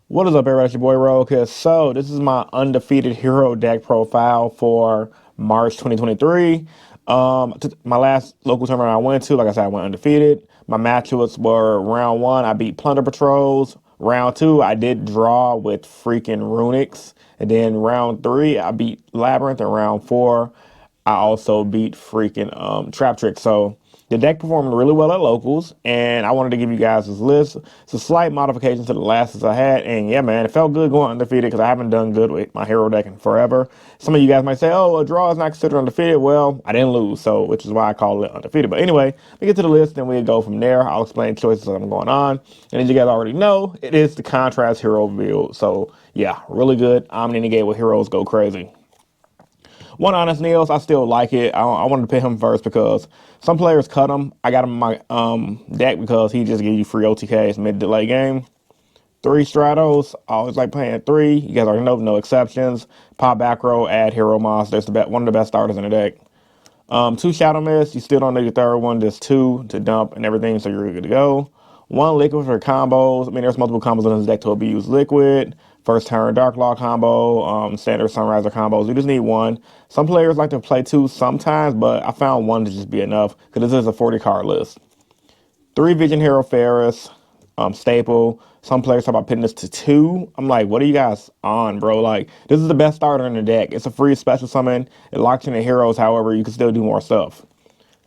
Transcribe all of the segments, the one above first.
What is up, everybody? It's your boy Roadkiss. So this is my undefeated hero deck profile for March 2023. My last local tournament I went to, like I said, I went undefeated. My matchups were round one, I beat Plunder Patrols. Round two, I did draw with freaking Runics. And then round three, I beat Labyrinth. And round four, I also beat freaking Trap Trick. So the deck performed really well at locals, and I wanted to give you guys this list. It's a slight modification to the last list I had, and yeah, man, it felt good going undefeated because I haven't done good with my hero deck in forever. Some of you guys might say, oh, a draw is not considered undefeated. Well, I didn't lose, so which is why I call it undefeated. But anyway, we get to the list, and we go from there. I'll explain choices that I'm going on. And as you guys already know, it is the contrast hero build. So yeah, really good. Omni negate with heroes go crazy. One honest Niels, I still like it. I wanted to pick him first because some players cut him. I got him in my deck because he just gives you free OTKs mid delay game. Three Stratos, I always like playing three. You guys already know, no exceptions. Pop back row, add hero monsters. One of the best starters in the deck. Two Shadow Mist, you still don't need your third one. Just two to dump and everything, so you're good to go. One Liquid for combos. I mean, there's multiple combos in this deck to abuse Liquid. First turn Dark Law combo, standard Sunriser combos. You just need one. Some players like to play two sometimes, but I found one to just be enough because this is a 40 card list. Three Vision Hero Ferris, staple. Some players talk about putting this to two. I'm like, what are you guys on, bro? Like, this is the best starter in the deck. It's a free special summon. It locks in the heroes. However, you can still do more stuff.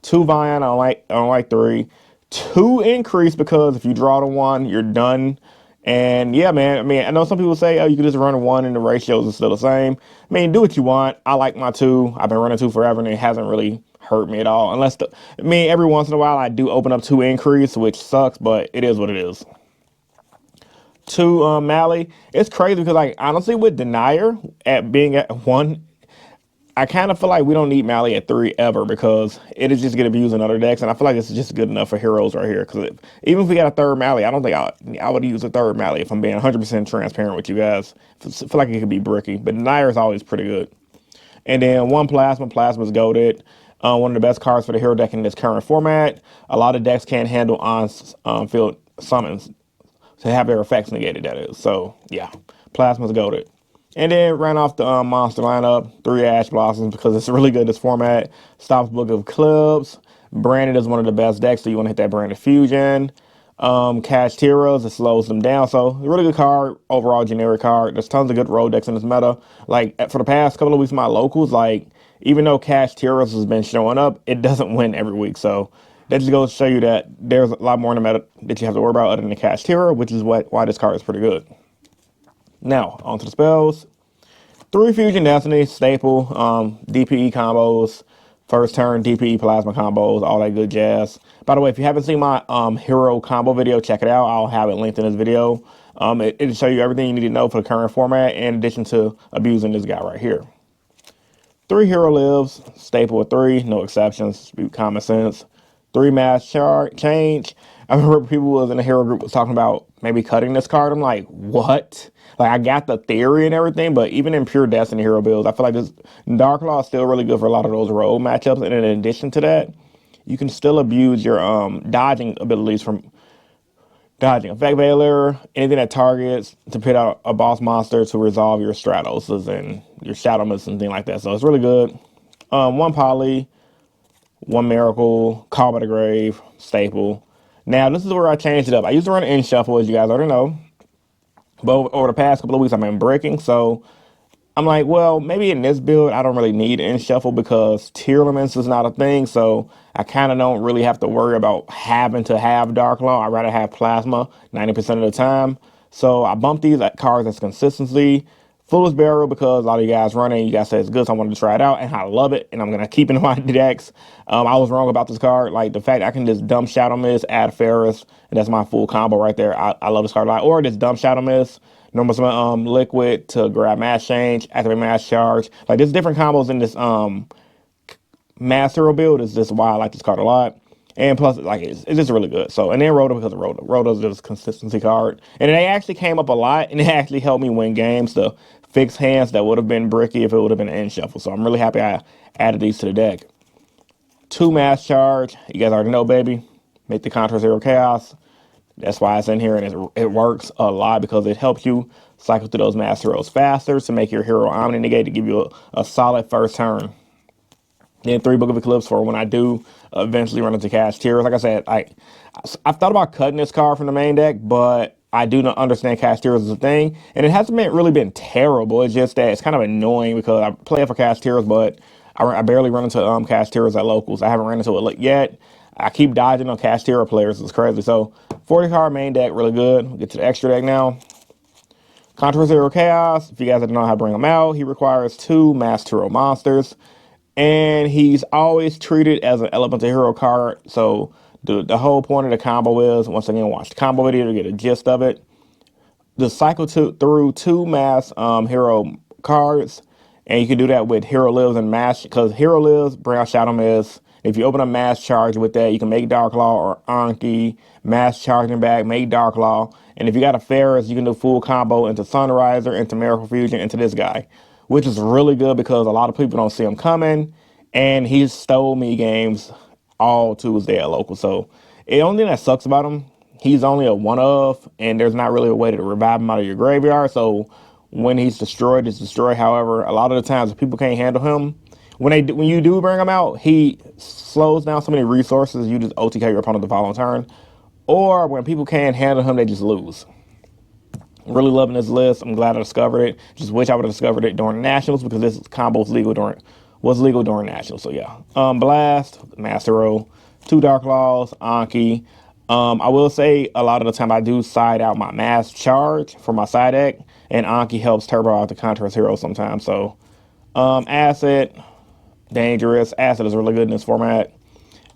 Two Vion, I don't like three. Two Increase because if you draw to one, you're done. And yeah, man, I mean, I know some people say, oh, you can just run a one and the ratios are still the same. I mean, do what you want. I like my two. I've been running two forever and it hasn't really hurt me at all. I mean, every once in a while I do open up two Increase, which sucks, but it is what it is. Two Mally, it's crazy because, like, honestly, with Denier at being at one, I kind of feel like we don't need Mally at three ever because it is just going to be used in other decks, and I feel like this is just good enough for heroes right here. Because even if we got a third Mally, I don't think I would use a third Mally if I'm being 100% transparent with you guys. I feel like it could be bricky, but Denier is always pretty good. And then one Plasma. Plasma's goated. One of the best cards for the hero deck in this current format. A lot of decks can't handle on field summons to have their effects negated, that is. So yeah, Plasma's goated. And then ran off the monster lineup, three Ash Blossoms because it's really good, this format. Stops Book of Clubs. Branded is one of the best decks, so you want to hit that Branded Fusion. Cash Heroes, it slows them down. So a really good card, overall generic card. There's tons of good road decks in this meta. Like for the past couple of weeks, my locals, like even though Cash Heroes has been showing up, it doesn't win every week. So that just goes to show you that there's a lot more in the meta that you have to worry about other than the Cash Hero, which is why this card is pretty good. Now, onto the spells. Three Fusion Destiny, staple, DPE combos, first turn DPE plasma combos, all that good jazz. By the way, if you haven't seen my hero combo video, check it out. I'll have it linked in this video. It'll show you everything you need to know for the current format in addition to abusing this guy right here. Three Hero Lives, staple of three, no exceptions, common sense. Three Mass Change. I remember people was in the hero group was talking about maybe cutting this card. I'm like, what? Like, I got the theory and everything, but even in pure Destiny hero builds, I feel like this Dark Law is still really good for a lot of those road matchups. And in addition to that, you can still abuse your dodging abilities from dodging effect veiler, anything that targets to pit out a boss monster to resolve your Stratoses and your Shadow Mist and things like that. So it's really good. One Poly, one Miracle, Call by the Grave, staple. Now, this is where I changed it up. I used to run in shuffle, as you guys already know. But over the past couple of weeks, I've been breaking. So I'm like, well, maybe in this build, I don't really need in shuffle because tier elements is not a thing. So I kind of don't really have to worry about having to have Dark Law. I'd rather have Plasma 90% of the time. So I bumped these cards as consistency. Foolish Burial because a lot of you guys running, you guys say it's good, so I wanted to try it out, and I love it, and I'm going to keep it in my decks. I was wrong about this card. Like, the fact I can just dump Shadow Mist, add Ferris, and that's my full combo right there. I love this card a lot. Or just dump Shadow Mist, normal summon Liquid to grab Mass Change, activate Mass Charge. Like, there's different combos in this Mass Hero build. Is just why I like this card a lot. And plus, like, it's just really good. So, and then Rhoda because of Rhoda. Rhoda's just a consistency card. And they actually came up a lot, and it actually helped me win games to fix hands that would have been bricky if it would have been an end shuffle. So I'm really happy I added these to the deck. Two Mass Charge. You guys already know, baby. Make the Contra Zero Chaos. That's why it's in here, and it works a lot because it helps you cycle through those master heroes faster to make your hero omni negate to give you a solid first turn. Then 3 Book of Eclipse for when I do eventually run into Cash Tears. Like I said, I've thought about cutting this card from the main deck, but I do not understand Cash Tears as a thing, and it hasn't really been terrible. It's just that it's kind of annoying because I play it for Cash Tears, but I barely run into Cash Tears at locals. I haven't run into it yet. I keep dodging on Cash Tear players. It's crazy. So 40 card main deck, really good. We'll get to the extra deck now. Controversial Hero Chaos. If you guys don't know how to bring him out, he requires 2 Master Hero monsters. And he's always treated as an elemental hero card. So the whole point of the combo is, once again, watch the combo video to get a gist of it. The cycle through 2 mass hero cards, and you can do that with Hero Lives and Mass, because Hero Lives, Brown Shadow Mist. If you open a Mass Charge with that, you can make Dark Law or Anki, Mass Charging back, make Dark Law. And if you got a Ferris, you can do full combo into Sunriser, into Miracle Fusion, into this guy, which is really good because a lot of people don't see him coming, and he stole me games all Tuesday at local. So the only thing that sucks about him, he's only a one of, and there's not really a way to revive him out of your graveyard. So when he's destroyed, it's destroyed. However, a lot of the times if people can't handle him, when you do bring him out, he slows down so many resources. You just OTK your opponent the following turn, or when people can't handle him, they just lose. Really loving this list. I'm glad I discovered it. Just wish I would have discovered it during Nationals because this combo was legal during Nationals. So yeah. Blast, Master Row, 2 Dark Laws, Anki. I will say a lot of the time I do side out my Mass Charge for my side deck, and Anki helps turbo out the Contrast Hero sometimes. So Acid, dangerous. Acid is really good in this format.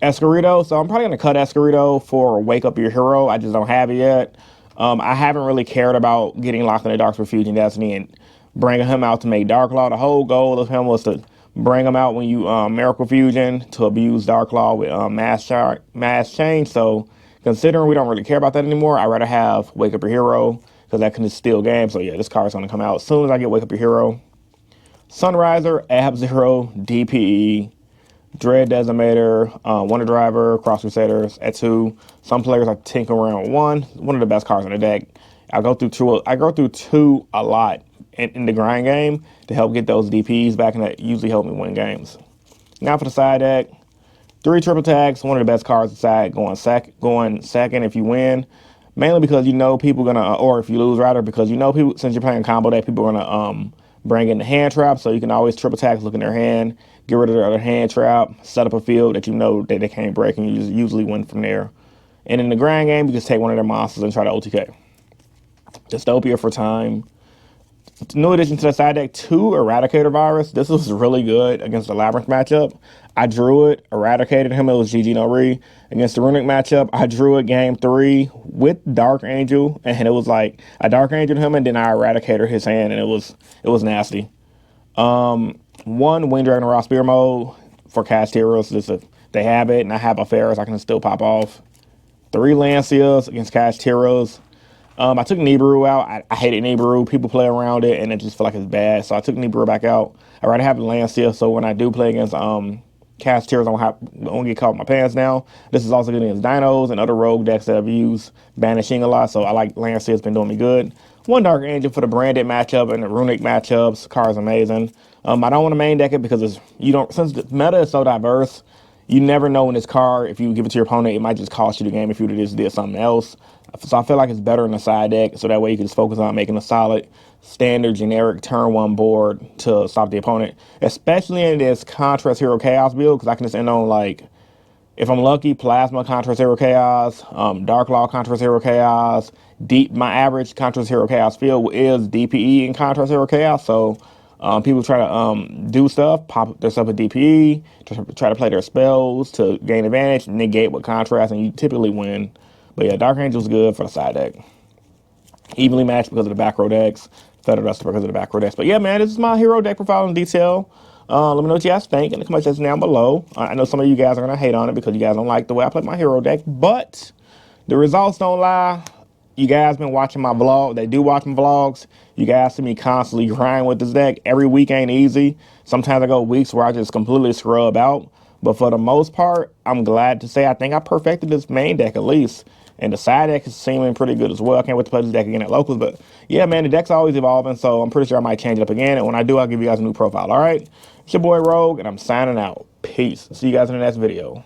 Escurito. So I'm probably going to cut Escurito for Wake Up Your Hero. I just don't have it yet. I haven't really cared about getting locked in the Dark Fusion Destiny and bringing him out to make Dark Law. The whole goal of him was to bring him out when you Miracle Fusion to abuse Dark Law with Mass Change. So considering we don't really care about that anymore, I'd rather have Wake Up Your Hero because that can just steal games. So yeah, this card's going to come out as soon as I get Wake Up Your Hero. Sunriser, Ab-Zero, DPE, Dread Decimator, Wonder Driver, Cross Crusaders at 2. Some players are tinkering around with 1. One of the best cards in the deck. I go through 2 a lot in the grind game to help get those DPs back, and that usually help me win games. Now for the side deck. 3 triple tags, one of the best cards inside, going second if you win. Mainly because you know people gonna, or if you lose rather, because you know people, since you're playing combo deck, people are gonna bring in the hand trap, so you can always triple tags, look in their hand, get rid of their other hand trap, set up a field that you know that they can't break, and you just usually win from there. And in the grind game, you just take one of their monsters and try to OTK. Dystopia for time. New addition to the side deck, 2 Eradicator Virus. This was really good against the Labyrinth matchup. I drew it, eradicated him. It was GG no re. Against the Runic matchup, I drew it game 3 with Dark Angel, and it was like I Dark Angeled him, and then I eradicated his hand, and it was nasty. 1 Wind Dragon Raw Spear mode for cast heroes. Just if they have it, and I have a Ferris, I can still pop off. 3 Lancias against cast heroes. I took Nibiru out. I hated Nibiru. People play around it, and it just feel like it's bad. So I took Nibiru back out. I'd rather have Lancia, so when I do play against cast heroes, I won't get caught in my pants now. This is also good against Dinos and other rogue decks that I've used Banishing a lot, so I like Lancia. It's been doing me good. 1 Dark Angel for the branded matchup and the Runic matchups. Card's amazing. I don't want to main deck it because since the meta is so diverse, you never know when this card, if you give it to your opponent, it might just cost you the game if you just did something else. So I feel like it's better in the side deck, so that way you can just focus on making a solid, standard, generic turn 1 board to stop the opponent, especially in this Contrast Hero Chaos build, because I can just end on, like, if I'm lucky, Plasma Contrast Hero Chaos, Dark Law Contrast Hero Chaos, my average Contrast Hero Chaos field is DPE and Contrast Hero Chaos, so people try to do stuff, pop their stuff with DPE, try to play their spells to gain advantage, negate with Contrast, and you typically win. But yeah, Dark Angel's good for the side deck. Evenly matched because of the back row decks. Feather Duster because of the back row decks. But yeah, man, this is my hero deck profile in detail. Let me know what you guys think in the comment section down below. I know some of you guys are going to hate on it because you guys don't like the way I play my hero deck. But the results don't lie. You guys been watching my vlog. They do watch my vlogs. You guys see me constantly grind with this deck. Every week ain't easy. Sometimes I go weeks where I just completely scrub out. But for the most part, I'm glad to say I think I perfected this main deck at least. And the side deck is seeming pretty good as well. I can't wait to play this deck again at locals. But yeah, man, the deck's always evolving, so I'm pretty sure I might change it up again. And when I do, I'll give you guys a new profile. All right, it's your boy Rogue, and I'm signing out. Peace. See you guys in the next video.